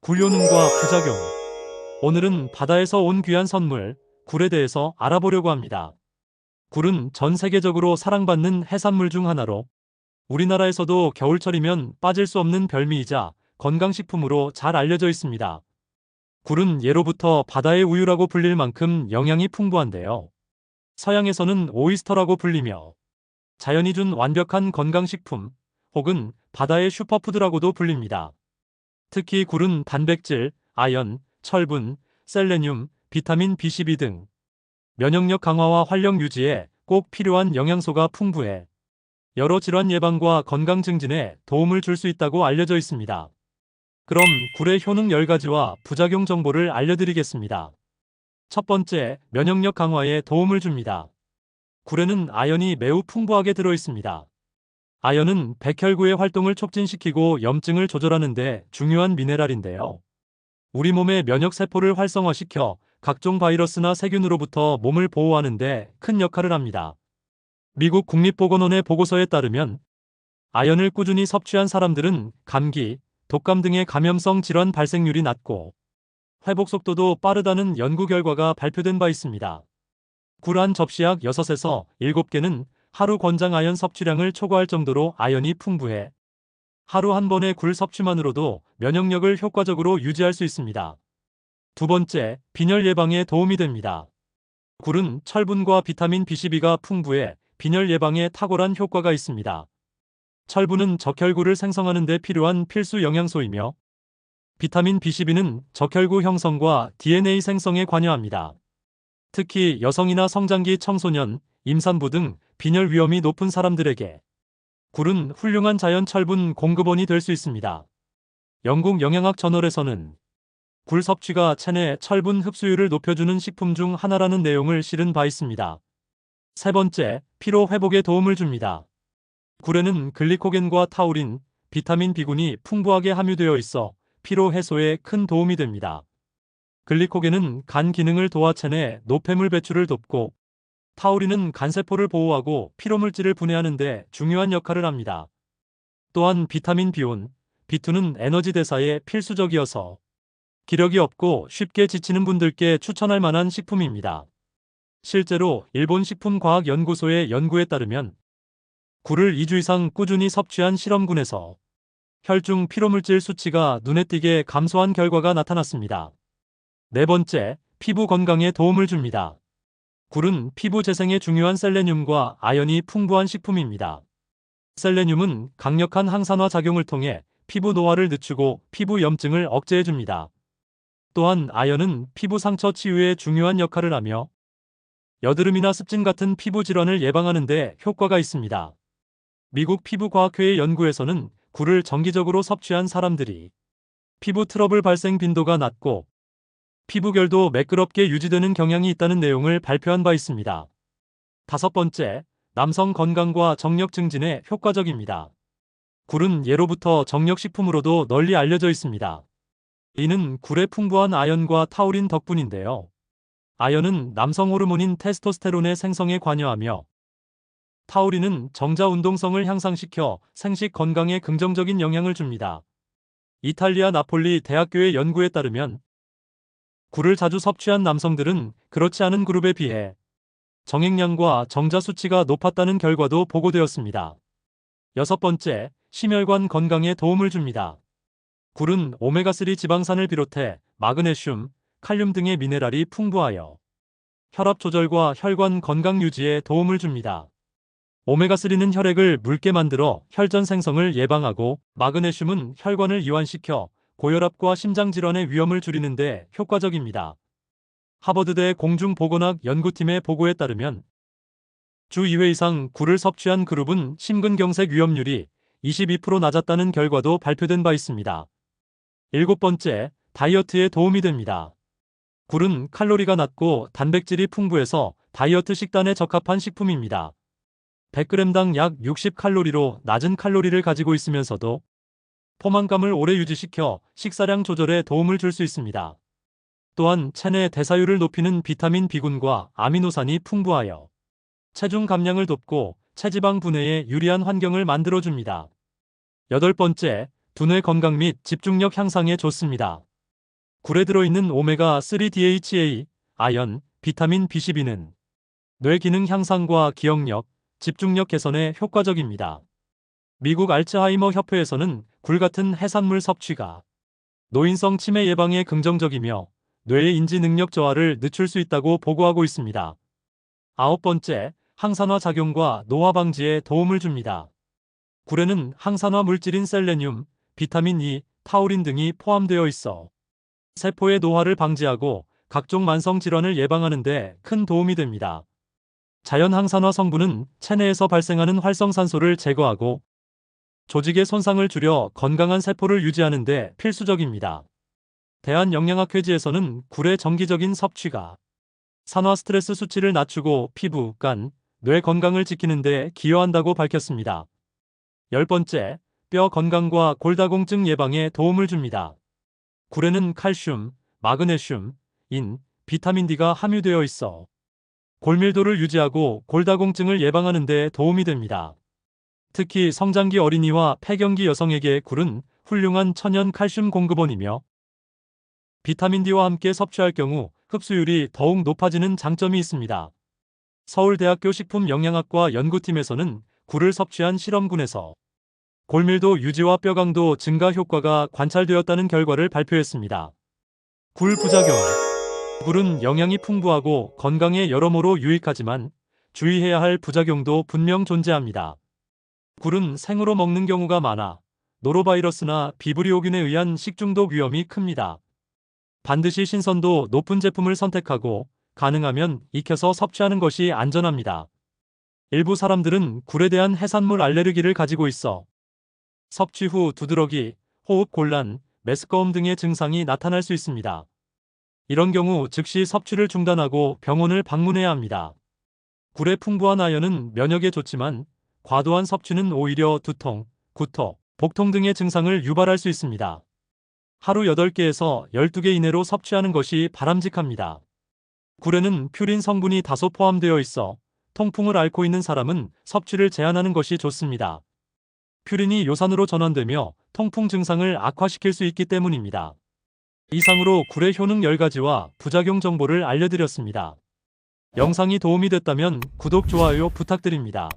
굴 효능과 부작용. 오늘은 바다에서 온 귀한 선물, 굴에 대해서 알아보려고 합니다. 굴은 전 세계적으로 사랑받는 해산물 중 하나로 우리나라에서도 겨울철이면 빠질 수 없는 별미이자 건강식품으로 잘 알려져 있습니다. 굴은 예로부터 바다의 우유라고 불릴 만큼 영양이 풍부한데요. 서양에서는 오이스터라고 불리며 자연이 준 완벽한 건강식품 혹은 바다의 슈퍼푸드라고도 불립니다. 특히 굴은 단백질, 아연, 철분, 셀레늄, 비타민 B12 등 면역력 강화와 활력 유지에 꼭 필요한 영양소가 풍부해 여러 질환 예방과 건강 증진에 도움을 줄 수 있다고 알려져 있습니다. 그럼 굴의 효능 10가지와 부작용 정보를 알려드리겠습니다. 첫 번째, 면역력 강화에 도움을 줍니다. 굴에는 아연이 매우 풍부하게 들어있습니다. 아연은 백혈구의 활동을 촉진시키고 염증을 조절하는 데 중요한 미네랄인데요. 우리 몸의 면역세포를 활성화시켜 각종 바이러스나 세균으로부터 몸을 보호하는 데 큰 역할을 합니다. 미국 국립보건원의 보고서에 따르면 아연을 꾸준히 섭취한 사람들은 감기, 독감 등의 감염성 질환 발생률이 낮고 회복 속도도 빠르다는 연구 결과가 발표된 바 있습니다. 굴 한 접시약 6에서 7개는 하루 권장 아연 섭취량을 초과할 정도로 아연이 풍부해 하루 한 번의 굴 섭취만으로도 면역력을 효과적으로 유지할 수 있습니다. 두 번째, 빈혈 예방에 도움이 됩니다. 굴은 철분과 비타민 B12가 풍부해 빈혈 예방에 탁월한 효과가 있습니다. 철분은 적혈구를 생성하는 데 필요한 필수 영양소이며 비타민 B12는 적혈구 형성과 DNA 생성에 관여합니다. 특히 여성이나 성장기 청소년, 임산부 등 빈혈 위험이 높은 사람들에게 굴은 훌륭한 자연 철분 공급원이 될 수 있습니다. 영국 영양학 저널에서는 굴 섭취가 체내 철분 흡수율을 높여주는 식품 중 하나라는 내용을 실은 바 있습니다. 세 번째, 피로 회복에 도움을 줍니다. 굴에는 글리코겐과 타우린, 비타민 B군이 풍부하게 함유되어 있어 피로 해소에 큰 도움이 됩니다. 글리코겐은 간 기능을 도와 체내 노폐물 배출을 돕고 타우린은 간세포를 보호하고 피로물질을 분해하는 데 중요한 역할을 합니다. 또한 비타민 B1, B2는 에너지 대사에 필수적이어서 기력이 없고 쉽게 지치는 분들께 추천할 만한 식품입니다. 실제로 일본 식품과학연구소의 연구에 따르면 굴을 2주 이상 꾸준히 섭취한 실험군에서 혈중 피로물질 수치가 눈에 띄게 감소한 결과가 나타났습니다. 네 번째, 피부 건강에 도움을 줍니다. 굴은 피부 재생에 중요한 셀레늄과 아연이 풍부한 식품입니다. 셀레늄은 강력한 항산화 작용을 통해 피부 노화를 늦추고 피부 염증을 억제해줍니다. 또한 아연은 피부 상처 치유에 중요한 역할을 하며 여드름이나 습진 같은 피부 질환을 예방하는 데 효과가 있습니다. 미국 피부과학회의 연구에서는 굴을 정기적으로 섭취한 사람들이 피부 트러블 발생 빈도가 낮고 피부결도 매끄럽게 유지되는 경향이 있다는 내용을 발표한 바 있습니다. 다섯 번째, 남성 건강과 정력 증진에 효과적입니다. 굴은 예로부터 정력식품으로도 널리 알려져 있습니다. 이는 굴의 풍부한 아연과 타우린 덕분인데요. 아연은 남성 호르몬인 테스토스테론의 생성에 관여하며 타우린은 정자 운동성을 향상시켜 생식 건강에 긍정적인 영향을 줍니다. 이탈리아 나폴리 대학교의 연구에 따르면 굴을 자주 섭취한 남성들은 그렇지 않은 그룹에 비해 정액량과 정자 수치가 높았다는 결과도 보고되었습니다. 여섯 번째, 심혈관 건강에 도움을 줍니다. 굴은 오메가3 지방산을 비롯해 마그네슘, 칼륨 등의 미네랄이 풍부하여 혈압 조절과 혈관 건강 유지에 도움을 줍니다. 오메가3는 혈액을 묽게 만들어 혈전 생성을 예방하고 마그네슘은 혈관을 이완시켜 고혈압과 심장질환의 위험을 줄이는 데 효과적입니다. 하버드대 공중보건학 연구팀의 보고에 따르면 주 2회 이상 굴을 섭취한 그룹은 심근경색 위험률이 22% 낮았다는 결과도 발표된 바 있습니다. 일곱 번째, 다이어트에 도움이 됩니다. 굴은 칼로리가 낮고 단백질이 풍부해서 다이어트 식단에 적합한 식품입니다. 100g당 약 60칼로리로 낮은 칼로리를 가지고 있으면서도 포만감을 오래 유지시켜 식사량 조절에 도움을 줄 수 있습니다. 또한 체내 대사율을 높이는 비타민 B군과 아미노산이 풍부하여 체중 감량을 돕고 체지방 분해에 유리한 환경을 만들어줍니다. 여덟 번째, 두뇌 건강 및 집중력 향상에 좋습니다. 굴에 들어있는 오메가3 DHA, 아연, 비타민 B12는 뇌 기능 향상과 기억력, 집중력 개선에 효과적입니다. 미국 알츠하이머 협회에서는 굴 같은 해산물 섭취가 노인성 치매 예방에 긍정적이며 뇌의 인지 능력 저하를 늦출 수 있다고 보고하고 있습니다. 아홉 번째, 항산화 작용과 노화 방지에 도움을 줍니다. 굴에는 항산화 물질인 셀레늄, 비타민 E, 타우린 등이 포함되어 있어 세포의 노화를 방지하고 각종 만성 질환을 예방하는 데 큰 도움이 됩니다. 자연 항산화 성분은 체내에서 발생하는 활성산소를 제거하고 조직의 손상을 줄여 건강한 세포를 유지하는 데 필수적입니다. 대한영양학회지에서는 굴의 정기적인 섭취가 산화 스트레스 수치를 낮추고 피부, 간, 뇌 건강을 지키는 데 기여한다고 밝혔습니다. 열 번째, 뼈 건강과 골다공증 예방에 도움을 줍니다. 굴에는 칼슘, 마그네슘, 인, 비타민 D가 함유되어 있어 골밀도를 유지하고 골다공증을 예방하는 데 도움이 됩니다. 특히 성장기 어린이와 폐경기 여성에게 굴은 훌륭한 천연 칼슘 공급원이며 비타민 D와 함께 섭취할 경우 흡수율이 더욱 높아지는 장점이 있습니다. 서울대학교 식품영양학과 연구팀에서는 굴을 섭취한 실험군에서 골밀도 유지와 뼈 강도 증가 효과가 관찰되었다는 결과를 발표했습니다. 굴 부작용. 굴은 영양이 풍부하고 건강에 여러모로 유익하지만 주의해야 할 부작용도 분명 존재합니다. 굴은 생으로 먹는 경우가 많아 노로바이러스나 비브리오균에 의한 식중독 위험이 큽니다. 반드시 신선도 높은 제품을 선택하고 가능하면 익혀서 섭취하는 것이 안전합니다. 일부 사람들은 굴에 대한 해산물 알레르기를 가지고 있어 섭취 후 두드러기, 호흡 곤란, 메스꺼움 등의 증상이 나타날 수 있습니다. 이런 경우 즉시 섭취를 중단하고 병원을 방문해야 합니다. 굴의 풍부한 아연은 면역에 좋지만 과도한 섭취는 오히려 두통, 구토, 복통 등의 증상을 유발할 수 있습니다. 하루 8개에서 12개 이내로 섭취하는 것이 바람직합니다. 굴에는 퓨린 성분이 다소 포함되어 있어 통풍을 앓고 있는 사람은 섭취를 제한하는 것이 좋습니다. 퓨린이 요산으로 전환되며 통풍 증상을 악화시킬 수 있기 때문입니다. 이상으로 굴의 효능 10가지와 부작용 정보를 알려드렸습니다. 영상이 도움이 됐다면 구독, 좋아요 부탁드립니다.